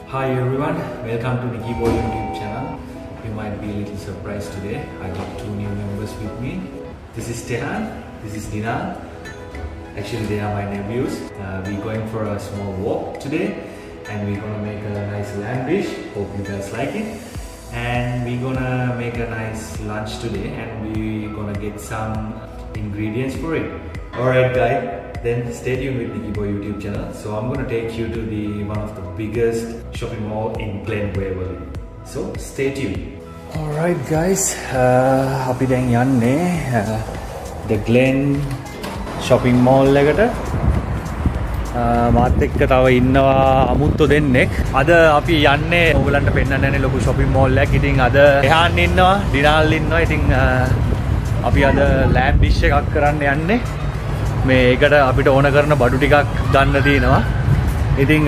Hi everyone, welcome to Nicky YouTube channel. You might be a little surprised today. I got two new members with me. This is Tehan, this is Dinan. Actually they are my nephews. We're going for a small walk today and we're gonna make a nice land dish. Hope you guys like it. And we're gonna make a nice lunch today and we're gonna get some ingredients for it. Alright guys, then stay tuned with Nicky YouTube channel. So I'm gonna take you to one of the biggest shopping mall in Glen Waverley. So stay tuned. Alright guys, අපි දැන් යන්නේ the Glen shopping mall එකට. මාත් එක්ක තව ඉන්නවා අමුත්තු දෙන්නෙක්. අද අපි යන්නේ ඔයගලන්ට පෙන්නන්න යන්නේ ලොකු shopping mall එකක්. ඉතින් අද එහාන් ඉන්නවා, දිනාල් ඉන්නවා. ඉතින් අපි අද land dish එකක් කරන්න යන්නේ. මේ එකට අපිට ඕන කරන බඩු ටිකක් ගන්න තියෙනවා. ඉතින්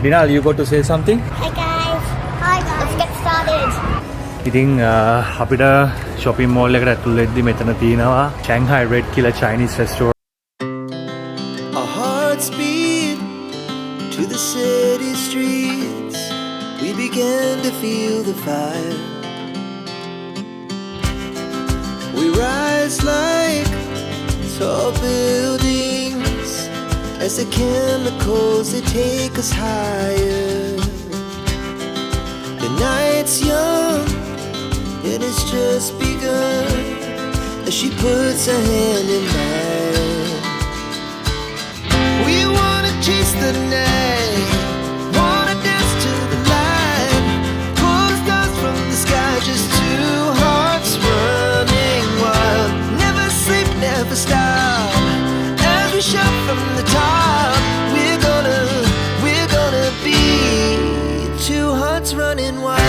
දිනාල්, you got to say something? Hi guys. Let's get started. ඉතින් අපිට shopping mall එකට ඇතුල් වෙද්දි මෙතන තියෙනවා Shanghai Red කියලා Chinese restaurant. Our hearts beat to the city streets. We began to feel the fire. We rise like tall buildings as the chemicals they take us higher. The night's young and it's just begun as she puts her hand in mine. We wanna chase the night, wanna dance to the light, pull the stars from the sky, just two hearts running wild. Never sleep, never stop, as we shout from the top. We're gonna be two hearts running wild.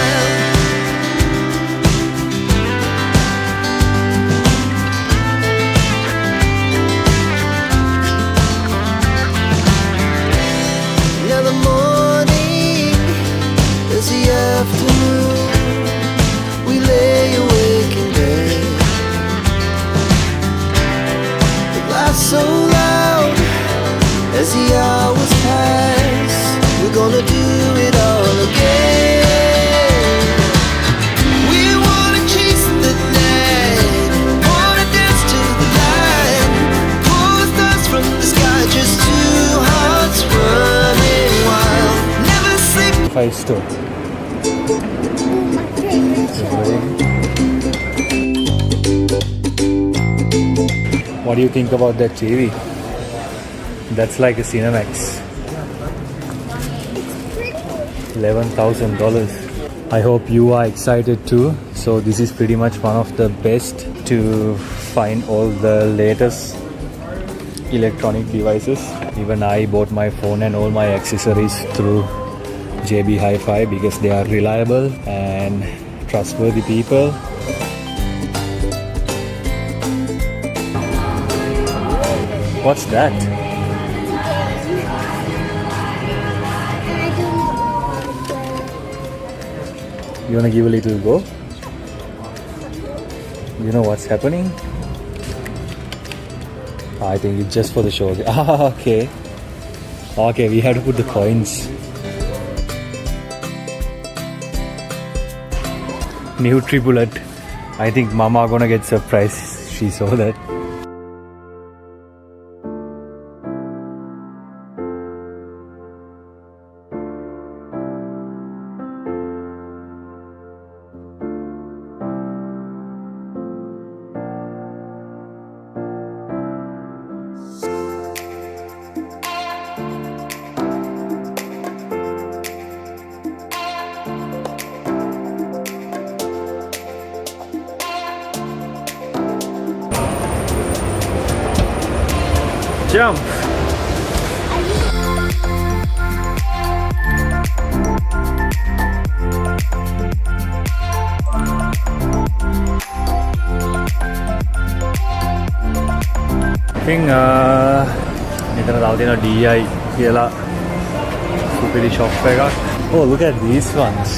Now the morning is the afternoon. We lay awake in bed. The glass so loud as the hours pass. We're gonna do it all again. We wanna chase the night, wanna dance to the light, pull the stars from the sky, just two hearts running wild. Never sleep. 5 store. What do you think about that TV? That's like a Cinemax. $11,000. I hope you are excited too. So this is pretty much one of the best to find all the latest electronic devices. Even I bought my phone and all my accessories through JB Hi-Fi because they are reliable and trustworthy people. What's that? You wanna give a little go? You know what's happening? I think it's just for the show. Okay. Okay, we have to put the coins. Nutri-Bullet. I think Mama gonna get surprised. She saw that. Jump! ඉතින් මෙතන තව තියෙනවා DI කියලා සුපිරි shop එකක්. Oh, look at these ones.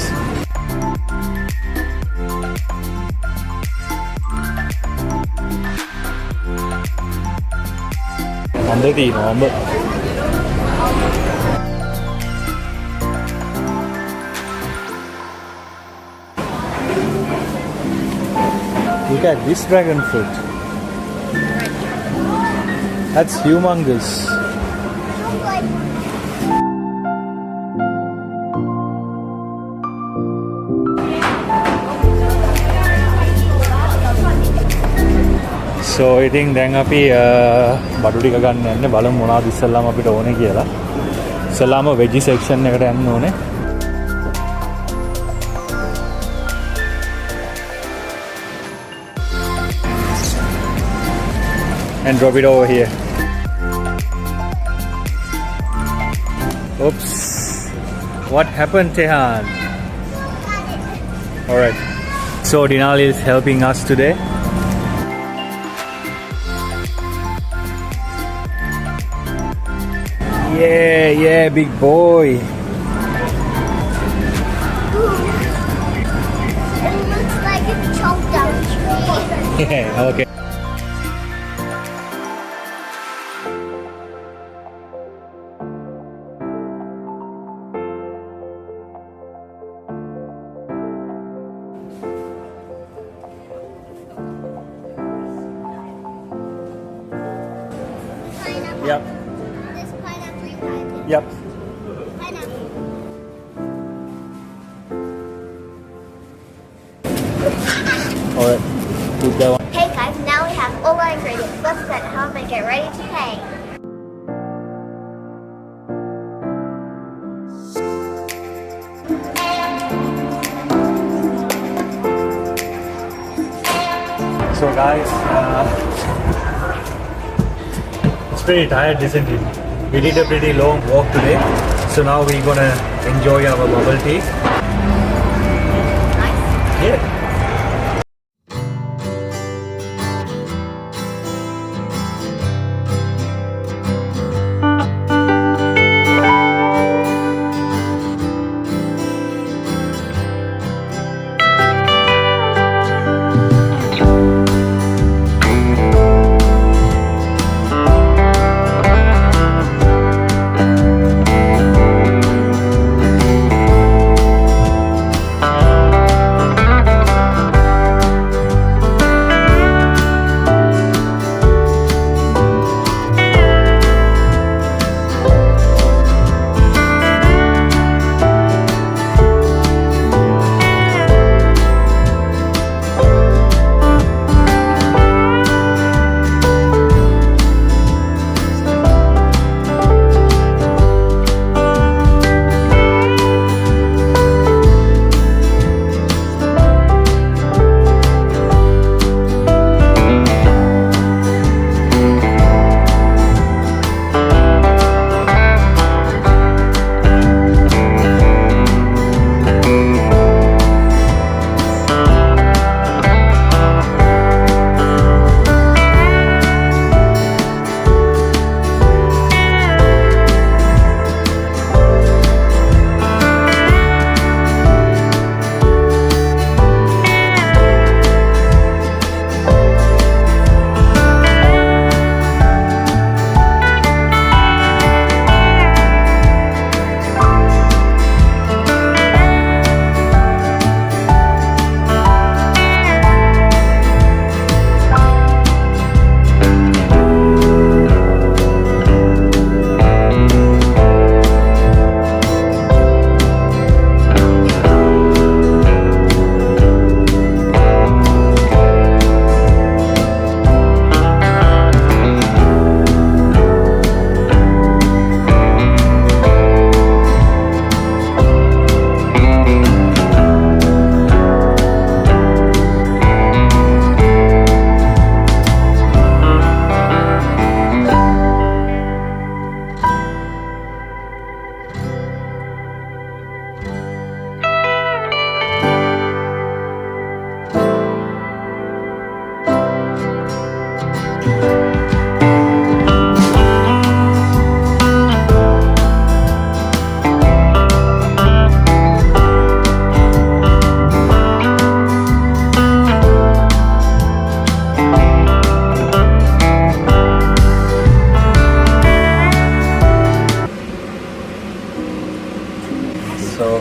අඹ තියෙනවා අඹ. at this dragon fruit. That's humongous. So ඉතින් දැන් අපි බඩු ටික ගන්න යන්නේ බලමු මොනවද ඉස්සෙල්ලාම අපිට ඕනේ කියලා. ඉස්සෙල්ලාම veggie section එකට යන්න ඕනේ. And drop it over here. Oops. What happened, Tehan? Alright. So Dinali is helping us today. Yeah, big boy. It looks like it's choked on a tree. Yeah, okay. Pineapple. Yep. This pineapple you planted. Yep. Pineapple. Alright. Put that one. Hey guys, now we have all our ingredients. Let's set home and get ready to pay. So guys, it's pretty tired, isn't it? We did a pretty long walk today, so now we're gonna enjoy our bubble tea. Yeah.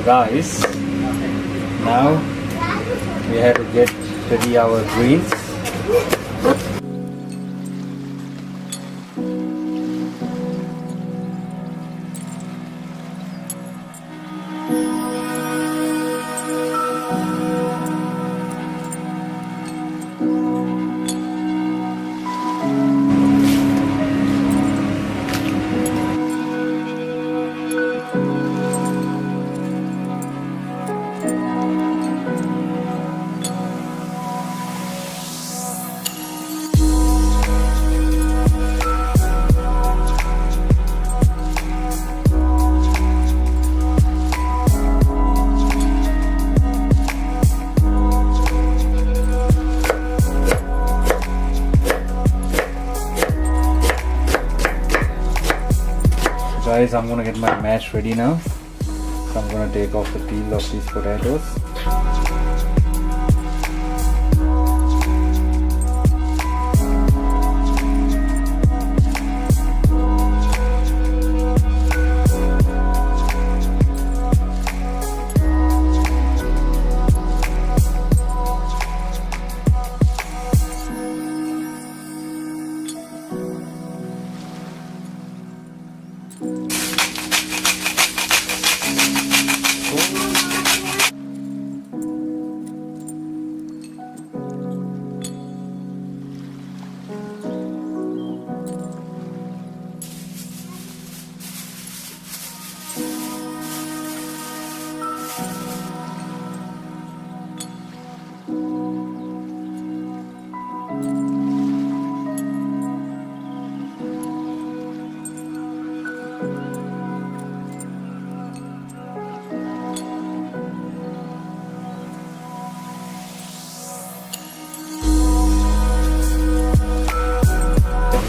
guys, now we have to get ready our greens. Guys, I'm gonna get my mash ready now. So I'm gonna take off the peel of these potatoes.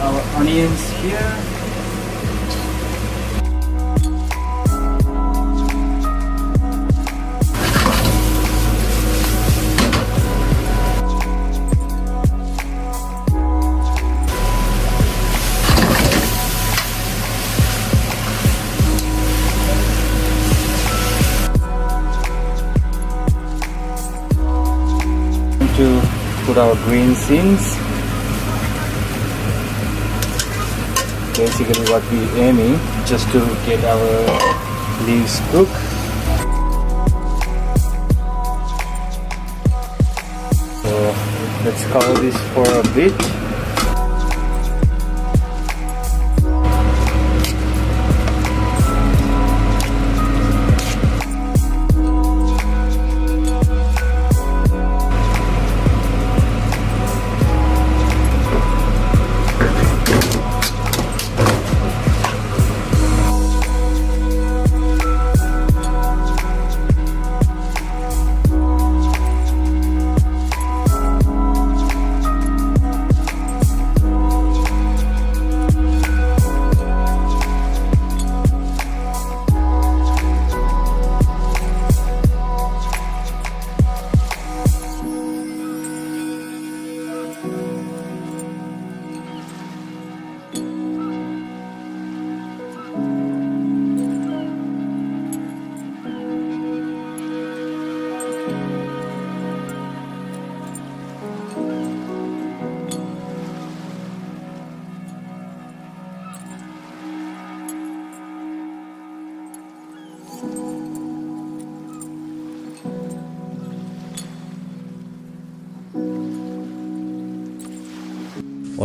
Our onions here. To put our greens in. Basically what we aiming just to get our leaves cooked. So let's cover this for a bit.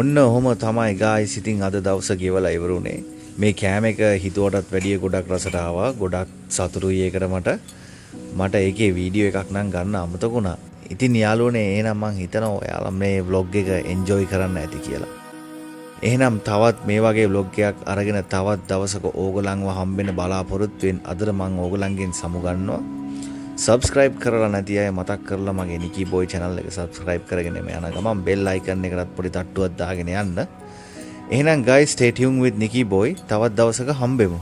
ඔන්න ඔහොම තමයි guys ඉතින් අද දවස ගෙවලා ඉවරුනේ. මේ කෑම එක හිතුවටත් වැඩිය ගොඩක් රසට ආවා. ගොඩක් සතුටුයි ඒකට මට ඒකේ වීඩියෝ එකක් නම් ගන්න අමතක වුණා. ඉතින් යාළුවනේ එහෙනම් මං හිතනවා ඔයාලා මේ vlog එක enjoy කරන්න ඇති කියලා. එහෙනම් තවත් මේ වගේ vlog එකක් අරගෙන තවත් දවසක ඕගලන්ව හම්බෙන්න බලාපොරොත්තු වෙන අදට මං ඕගලන්ගෙන් සමුගන්නවා. subscribe කරලා නැති අය මතක් කරලා මගේ Nicky boy channel එක subscribe කරගෙන යන ගමන් bell icon එකටත් පොඩි තට්ටුවක් දාගෙන යන්න. එහෙනම් guys stay tuned with Nicky boy. තවත් දවසක හම්බෙමු.